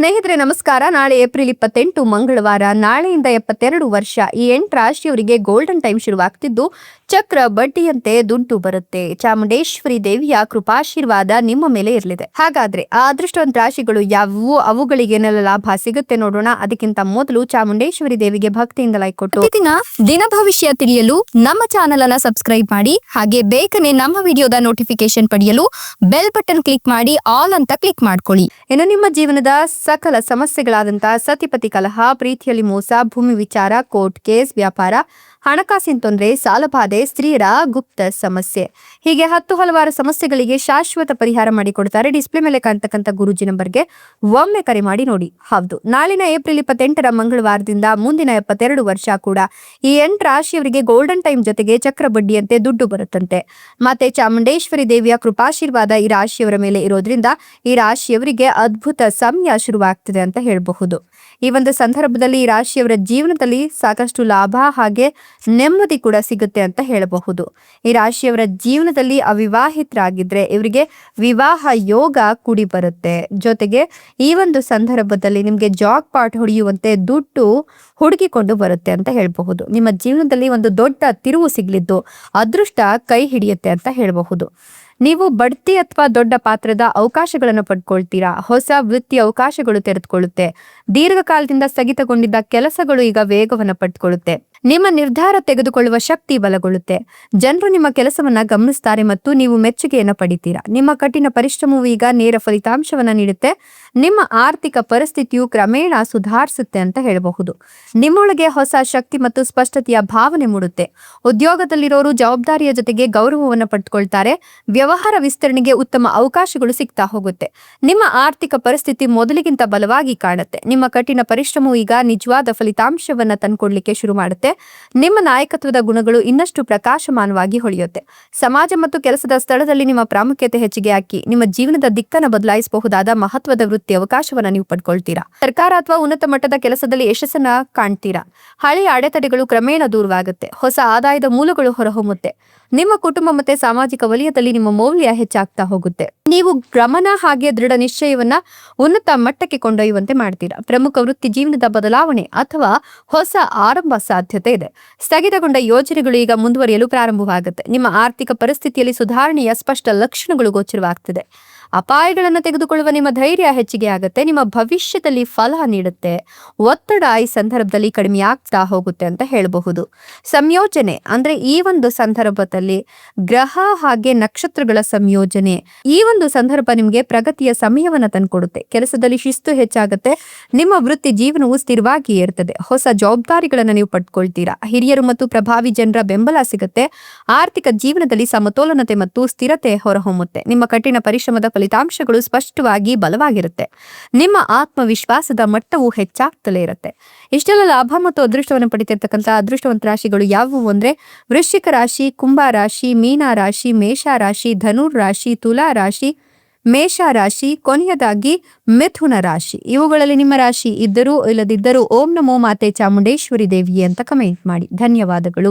ಸ್ನೇಹಿತರೆ ನಮಸ್ಕಾರ. ನಾಳೆ ಏಪ್ರಿಲ್ 28 ಮಂಗಳವಾರ. ನಾಳೆಯಿಂದ 72 ವರ್ಷ ಈ 8 ರಾಶಿಯವರಿಗೆ ಗೋಲ್ಡನ್ ಟೈಮ್ ಶುರುವಾಗ್ತಿದ್ದು ಚಕ್ರ ಬಡ್ಡಿಯಂತೆ ದುಡ್ಡು ಬರುತ್ತೆ. ಚಾಮುಂಡೇಶ್ವರಿ ದೇವಿಯ ಕೃಪಾಶೀರ್ವಾದ ನಿಮ್ಮ ಮೇಲೆ ಇರಲಿದೆ. ಹಾಗಾದ್ರೆ ಆ ಅದೃಷ್ಟವಂತ ರಾಶಿಗಳು ಯಾವುವು, ಅವುಗಳಿಗೆ ಏನೆಲ್ಲ ಲಾಭ ಸಿಗುತ್ತೆ ನೋಡೋಣ. ಅದಕ್ಕಿಂತ ಮೊದಲು ಚಾಮುಂಡೇಶ್ವರಿ ದೇವಿಗೆ ಭಕ್ತಿಯಿಂದ ಲೈಕ್ ಕೊಟ್ಟು ದಿನ ಭವಿಷ್ಯ ತಿಳಿಯಲು ನಮ್ಮ ಚಾನೆಲ್ ಅನ್ನ ಸಬ್ಸ್ಕ್ರೈಬ್ ಮಾಡಿ. ಹಾಗೆ ಬೇಗನೆ ನಮ್ಮ ವಿಡಿಯೋದ ನೋಟಿಫಿಕೇಶನ್ ಪಡೆಯಲು ಬೆಲ್ ಬಟನ್ ಕ್ಲಿಕ್ ಮಾಡಿ ಆಲ್ ಅಂತ ಕ್ಲಿಕ್ ಮಾಡ್ಕೊಳ್ಳಿ. ಇನ್ನು ನಿಮ್ಮ ಜೀವನದ ಸಕಲ ಸಮಸ್ಯೆಗಳಾದಂತಹ ಸತಿಪತಿ ಕಲಹ, ಪ್ರೀತಿಯಲ್ಲಿ ಮೋಸ, ಭೂಮಿ ವಿಚಾರ, ಕೋರ್ಟ್ ಕೇಸ್, ವ್ಯಾಪಾರ, ಹಣಕಾಸಿನ ತೊಂದರೆ, ಸಾಲಬಾಧೆ, ಸ್ತ್ರೀಯರ ಗುಪ್ತ ಸಮಸ್ಯೆ, ಹೀಗೆ ಹಲವಾರು ಸಮಸ್ಯೆಗಳಿಗೆ ಶಾಶ್ವತ ಪರಿಹಾರ ಮಾಡಿಕೊಡ್ತಾರೆ. ಡಿಸ್ಪ್ಲೇ ಮೇಲೆ ಕಾಣ್ತಕ್ಕಂಥ ಗುರುಜಿ ನಂಬರ್ಗೆ ಒಮ್ಮೆ ಕರೆ ಮಾಡಿ ನೋಡಿ. ಹೌದು, ನಾಳಿನ ಏಪ್ರಿಲ್ 28 ಮಂಗಳವಾರದಿಂದ ಮುಂದಿನ 72 ವರ್ಷ ಕೂಡ ಈ 8 ರಾಶಿಯವರಿಗೆ ಗೋಲ್ಡನ್ ಟೈಮ್ ಜೊತೆಗೆ ಚಕ್ರ ಬಡ್ಡಿಯಂತೆ ದುಡ್ಡು ಬರುತ್ತಂತೆ. ಮತ್ತೆ ಚಾಮುಂಡೇಶ್ವರಿ ದೇವಿಯ ಕೃಪಾಶೀರ್ವಾದ ಈ ರಾಶಿಯವರ ಮೇಲೆ ಇರೋದ್ರಿಂದ ಈ ರಾಶಿಯವರಿಗೆ ಅದ್ಭುತ ಸಮಯ ಶುರುವಾಗ್ತಿದೆ ಅಂತ ಹೇಳಬಹುದು. ಈ ಒಂದು ಸಂದರ್ಭದಲ್ಲಿ ಈ ರಾಶಿಯವರ ಜೀವನದಲ್ಲಿ ಸಾಕಷ್ಟು ಲಾಭ ಹಾಗೆ ನೆಮ್ಮದಿ ಕೂಡ ಸಿಗುತ್ತೆ ಅಂತ ಹೇಳಬಹುದು. ಈ ರಾಶಿಯವರ ಜೀವನದಲ್ಲಿ ಅವಿವಾಹಿತರಾಗಿದ್ರೆ ಇವರಿಗೆ ವಿವಾಹ ಯೋಗ ಕೂಡಿ ಬರುತ್ತೆ. ಜೊತೆಗೆ ಈ ಒಂದು ಸಂದರ್ಭದಲ್ಲಿ ನಿಮ್ಗೆ ಜಾಕ್ ಪಾಟ್ ಹೊಡೆಯುವಂತೆ ದುಡ್ಡು ಹುಡುಕಿಕೊಂಡು ಬರುತ್ತೆ ಅಂತ ಹೇಳಬಹುದು. ನಿಮ್ಮ ಜೀವನದಲ್ಲಿ ಒಂದು ದೊಡ್ಡ ತಿರುವು ಸಿಗ್ಲಿದ್ದು ಅದೃಷ್ಟ ಕೈ ಹಿಡಿಯುತ್ತೆ ಅಂತ ಹೇಳಬಹುದು. ನೀವು ಬಡ್ತಿ ಅಥವಾ ದೊಡ್ಡ ಪಾತ್ರದ ಅವಕಾಶಗಳನ್ನು ಪಡ್ಕೊಳ್ತೀರಾ. ಹೊಸ ವೃತ್ತಿ ಅವಕಾಶಗಳು ತೆರೆದುಕೊಳ್ಳುತ್ತೆ. ದೀರ್ಘಕಾಲದಿಂದ ಸ್ಥಗಿತಗೊಂಡಿದ್ದ ಕೆಲಸಗಳು ಈಗ ವೇಗವನ್ನು ಪಡ್ಕೊಳ್ಳುತ್ತೆ. ನಿಮ್ಮ ನಿರ್ಧಾರ ತೆಗೆದುಕೊಳ್ಳುವ ಶಕ್ತಿ ಬಲಗೊಳ್ಳುತ್ತೆ. ಜನರು ನಿಮ್ಮ ಕೆಲಸವನ್ನ ಗಮನಿಸ್ತಾರೆ ಮತ್ತು ನೀವು ಮೆಚ್ಚುಗೆಯನ್ನು ಪಡಿತೀರಾ. ನಿಮ್ಮ ಕಠಿಣ ಪರಿಶ್ರಮವು ಈಗ ನೇರ ಫಲಿತಾಂಶವನ್ನ ನೀಡುತ್ತೆ. ನಿಮ್ಮ ಆರ್ಥಿಕ ಪರಿಸ್ಥಿತಿಯು ಕ್ರಮೇಣ ಸುಧಾರಿಸುತ್ತೆ ಅಂತ ಹೇಳಬಹುದು. ನಿಮ್ಮೊಳಗೆ ಹೊಸ ಶಕ್ತಿ ಮತ್ತು ಸ್ಪಷ್ಟತೆಯ ಭಾವನೆ ಮೂಡುತ್ತೆ. ಉದ್ಯೋಗದಲ್ಲಿರೋರು ಜವಾಬ್ದಾರಿಯ ಜೊತೆಗೆ ಗೌರವವನ್ನು ಪಡೆದುಕೊಳ್ತಾರೆ. ವ್ಯವಹಾರ ವಿಸ್ತರಣೆಗೆ ಉತ್ತಮ ಅವಕಾಶಗಳು ಸಿಗ್ತಾ ಹೋಗುತ್ತೆ. ನಿಮ್ಮ ಆರ್ಥಿಕ ಪರಿಸ್ಥಿತಿ ಮೊದಲಿಗಿಂತ ಬಲವಾಗಿ ಕಾಣುತ್ತೆ. ನಿಮ್ಮ ಕಠಿಣ ಪರಿಶ್ರಮವು ಈಗ ನಿಜವಾದ ಫಲಿತಾಂಶವನ್ನ ತಂದುಕೊಡ್ಲಿಕ್ಕೆ ಶುರು ಮಾಡುತ್ತೆ. ನಿಮ್ಮ ನಾಯಕತ್ವದ ಗುಣಗಳು ಇನ್ನಷ್ಟು ಪ್ರಕಾಶಮಾನವಾಗಿ ಹೊಳೆಯುತ್ತೆ. ಸಮಾಜ ಮತ್ತು ಕೆಲಸದ ಸ್ಥಳದಲ್ಲಿ ನಿಮ್ಮ ಪ್ರಾಮುಖ್ಯತೆ ಹೆಚ್ಚಿಗೆ ಹಾಕಿ ನಿಮ್ಮ ಜೀವನದ ದಿಕ್ಕನ್ನು ಬದಲಾಯಿಸಬಹುದಾದ ಮಹತ್ವದ ವೃತ್ತಿ ಅವಕಾಶವನ್ನ ನೀವು ಪಡ್ಕೊಳ್ತೀರಾ. ಸರ್ಕಾರ ಅಥವಾ ಉನ್ನತ ಮಟ್ಟದ ಕೆಲಸದಲ್ಲಿ ಯಶಸ್ಸನ್ನ ಕಾಣ್ತೀರಾ. ಹಳೆಯ ಅಡೆತಡೆಗಳು ಕ್ರಮೇಣ ದೂರವಾಗುತ್ತೆ. ಹೊಸ ಆದಾಯದ ಮೂಲಗಳು ಹೊರಹೊಮ್ಮುತ್ತೆ. ನಿಮ್ಮ ಕುಟುಂಬ ಮತ್ತೆ ಸಾಮಾಜಿಕ ವಲಯದಲ್ಲಿ ನಿಮ್ಮ ಮೌಲ್ಯ ಹೆಚ್ಚಾಗ್ತಾ ಹೋಗುತ್ತೆ. ನೀವು ಗಮನ ಹಾಗೆ ದೃಢ ನಿಶ್ಚಯವನ್ನ ಉನ್ನತ ಮಟ್ಟಕ್ಕೆ ಕೊಂಡೊಯ್ಯುವಂತೆ ಮಾಡ್ತೀರಾ. ಪ್ರಮುಖ ವೃತ್ತಿ ಜೀವನದ ಬದಲಾವಣೆ ಅಥವಾ ಹೊಸ ಆರಂಭ ಸಾಧ್ಯತೆ ಇದೆ. ಸ್ಥಗಿತಗೊಂಡ ಯೋಜನೆಗಳು ಈಗ ಮುಂದುವರಿಯಲು ಪ್ರಾರಂಭವಾಗುತ್ತೆ. ನಿಮ್ಮ ಆರ್ಥಿಕ ಪರಿಸ್ಥಿತಿಯಲ್ಲಿ ಸುಧಾರಣೆಯ ಸ್ಪಷ್ಟ ಲಕ್ಷಣಗಳು ಗೋಚರವಾಗ್ತಿದೆ. ಅಪಾಯಗಳನ್ನು ತೆಗೆದುಕೊಳ್ಳುವ ನಿಮ್ಮ ಧೈರ್ಯ ಹೆಚ್ಚಿಗೆ ಆಗುತ್ತೆ. ನಿಮ್ಮ ಭವಿಷ್ಯದಲ್ಲಿ ಫಲ ನೀಡುತ್ತೆ. ಒತ್ತಡ ಈ ಸಂದರ್ಭದಲ್ಲಿ ಕಡಿಮೆ ಆಗ್ತಾ ಹೋಗುತ್ತೆ ಅಂತ ಹೇಳಬಹುದು. ಸಂಯೋಜನೆ ಅಂದ್ರೆ ಈ ಒಂದು ಸಂದರ್ಭದಲ್ಲಿ ಗ್ರಹ ಹಾಗೆ ನಕ್ಷತ್ರಗಳ ಸಂಯೋಜನೆ ಈ ಒಂದು ಸಂದರ್ಭ ನಿಮ್ಗೆ ಪ್ರಗತಿಯ ಸಮಯವನ್ನ ತಂದುಕೊಡುತ್ತೆ. ಕೆಲಸದಲ್ಲಿ ಶಿಸ್ತು ಹೆಚ್ಚಾಗುತ್ತೆ. ನಿಮ್ಮ ವೃತ್ತಿ ಜೀವನವು ಸ್ಥಿರವಾಗಿ ಇರ್ತದೆ. ಹೊಸ ಜವಾಬ್ದಾರಿಗಳನ್ನು ನೀವು ಪಡ್ಕೊಳ್ತೀರಾ. ಹಿರಿಯರು ಮತ್ತು ಪ್ರಭಾವಿ ಜನರ ಬೆಂಬಲ ಸಿಗುತ್ತೆ. ಆರ್ಥಿಕ ಜೀವನದಲ್ಲಿ ಸಮತೋಲನತೆ ಮತ್ತು ಸ್ಥಿರತೆ ಹೊರಹೊಮ್ಮುತ್ತೆ. ನಿಮ್ಮ ಕಠಿಣ ಪರಿಶ್ರಮದ ಫಲಿತಾಂಶಗಳು ಸ್ಪಷ್ಟವಾಗಿ ಬಲವಾಗಿರುತ್ತೆ. ನಿಮ್ಮ ಆತ್ಮವಿಶ್ವಾಸದ ಮಟ್ಟವು ಹೆಚ್ಚಾಗ್ತಲೇ ಇರುತ್ತೆ. ಇಷ್ಟೆಲ್ಲ ಲಾಭ ಮತ್ತು ಅದೃಷ್ಟವನ್ನು ಪಡಿತಿರ್ತಕ್ಕಂಥ ಅದೃಷ್ಟವಂತ ರಾಶಿಗಳು ಯಾವುವು ಅಂದ್ರೆ ವೃಶ್ಚಿಕ ರಾಶಿ, ಕುಂಭ ರಾಶಿ, ಮೀನ ರಾಶಿ, ಮೇಷ ರಾಶಿ, ಧನುರ್ ರಾಶಿ, ತುಲಾ ರಾಶಿ, ಮೇಷ ರಾಶಿ, ಕೊನೆಯದಾಗಿ ಮಿಥುನ ರಾಶಿ. ಇವುಗಳಲ್ಲಿ ನಿಮ್ಮ ರಾಶಿ ಇದ್ದರೂ ಇಲ್ಲದಿದ್ದರೂ ಓಂ ನಮೋ ಮಾತೆ ಚಾಮುಂಡೇಶ್ವರಿ ದೇವಿಯೇ ಅಂತ ಕಮೆಂಟ್ ಮಾಡಿ. ಧನ್ಯವಾದಗಳು.